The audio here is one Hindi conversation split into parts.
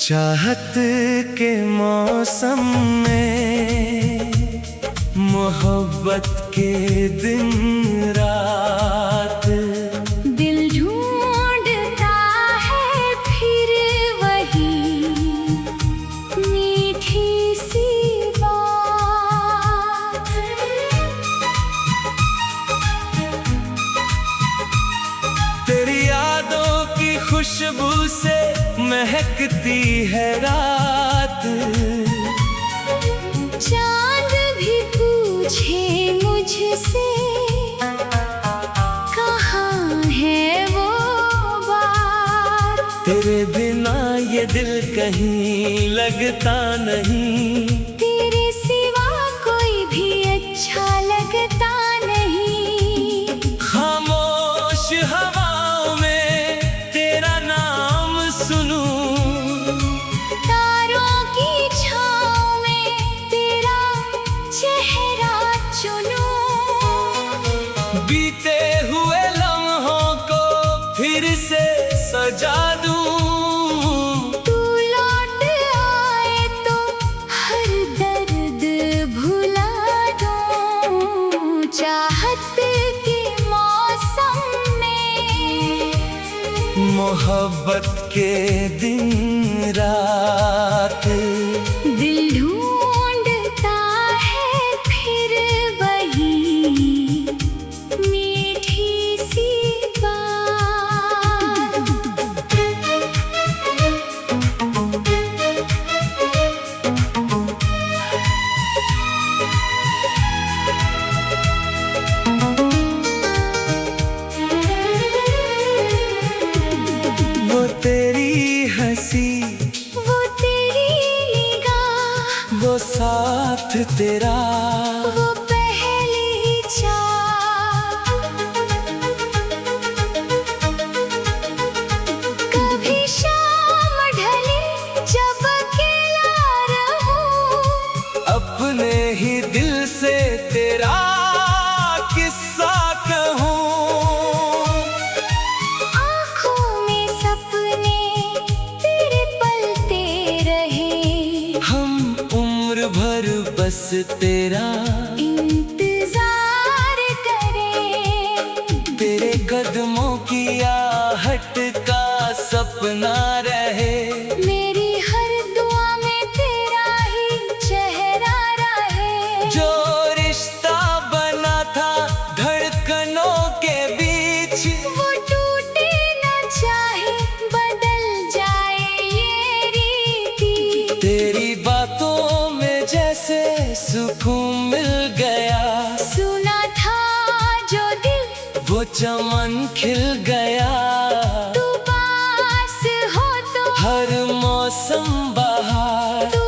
चाहत के मौसम में मोहब्बत के दिन रात दिल ढूंढता है फिर वही मीठी सी बात। तेरी यादों की खुशबू से महकती है रात। चांद भी पूछे मुझसे कहाँ है वो बात। तेरे बिना ये दिल कहीं लगता नहीं। तेरे सिवा कोई भी अच्छा लगता नहीं। खामोश हवाओं में तेरा नाम सुनूं, तारों की छाँव में तेरा चेहरा चुनूं। बीते हुए लम्हों को फिर से सजा दूं। तू लौट आए तो हर दर्द भुला दूं। चाहत के मौसम में मोहब्बत के दिन रात दिल ढूंढता है फिर वही मीठी सी बात। वो तेरी हंसी, वो तेरी निगाह, वो साथ तेरा, वो पहली चाह। कभी शाम ढले जब अकेला रहूं, अपने ही दिल से तेरा किस्सा कहूँ। आँखों में सपने तेरे पलते रहे। हम उम्र भर बस तेरा इंतजार करें। तेरे कदमों की आहट का सपना रहे। मेरी हर दुआ में तेरा ही चेहरा रहे। जो रिश्ता बना था धड़कनों के बीच, वो टूटे न चाहे बदल जाए ये रीति। तेरी बातों में जैसे सुकून मिल गया। सुना था जो दिल वो चमन खिल गया। तू पास हो तो, हर मौसम बहार, तू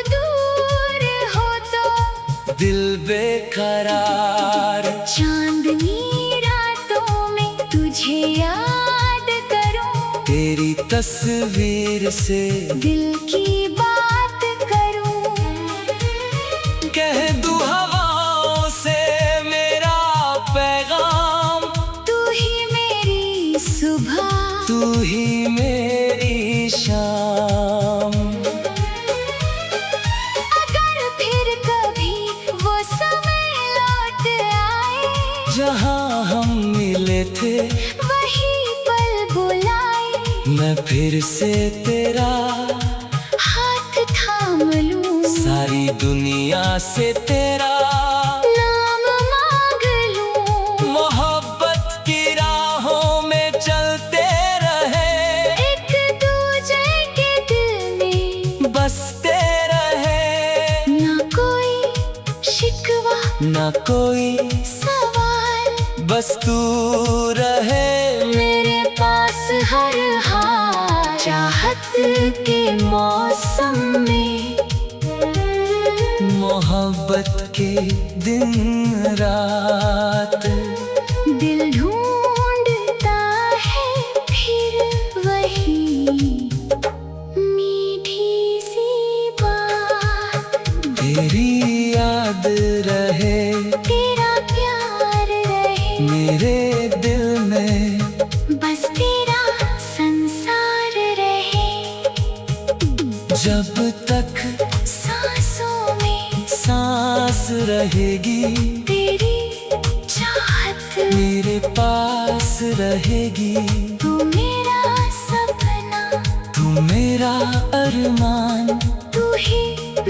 दूर हो तो दिल बेकरार। चांदनी रातों में तुझे याद करूं। तेरी तस्वीर से दिल की बात करूं। कह दूं हवाओं से मेरा पैगाम। तू ही मेरी सुबह, तू ही मेरी शाम। अगर फिर कभी वो समय लौट आए, जहाँ हम मिले थे वही पल बुलाए। मैं फिर से तेरा हाथ थाम लूं, सारी दुनिया से तेरा नाम मांग लूं। मोहब्बत की राहों में चलते रहे। एक दूजे के दिल में बसते रहे। ना कोई शिकवा, ना कोई सवाल, बस तू रहे मेरे पास हर हाल। चाहत के मौसम में मोहब्बत के दिन रात दिल ढूंढता है फिर वही मीठी सी बात। तेरी याद रहे, तेरा प्यार रहे मेरे दिल में बस तेरा संसार रहे। जब तक सांसों में सांस रहेगी, तेरी चाहत मेरे पास रहेगी। तू मेरा सपना, तू मेरा अरमान, तू ही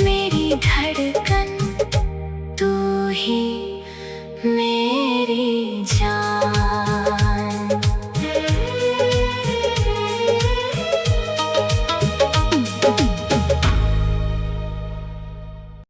मेरी धड़कन, तू ही मेरी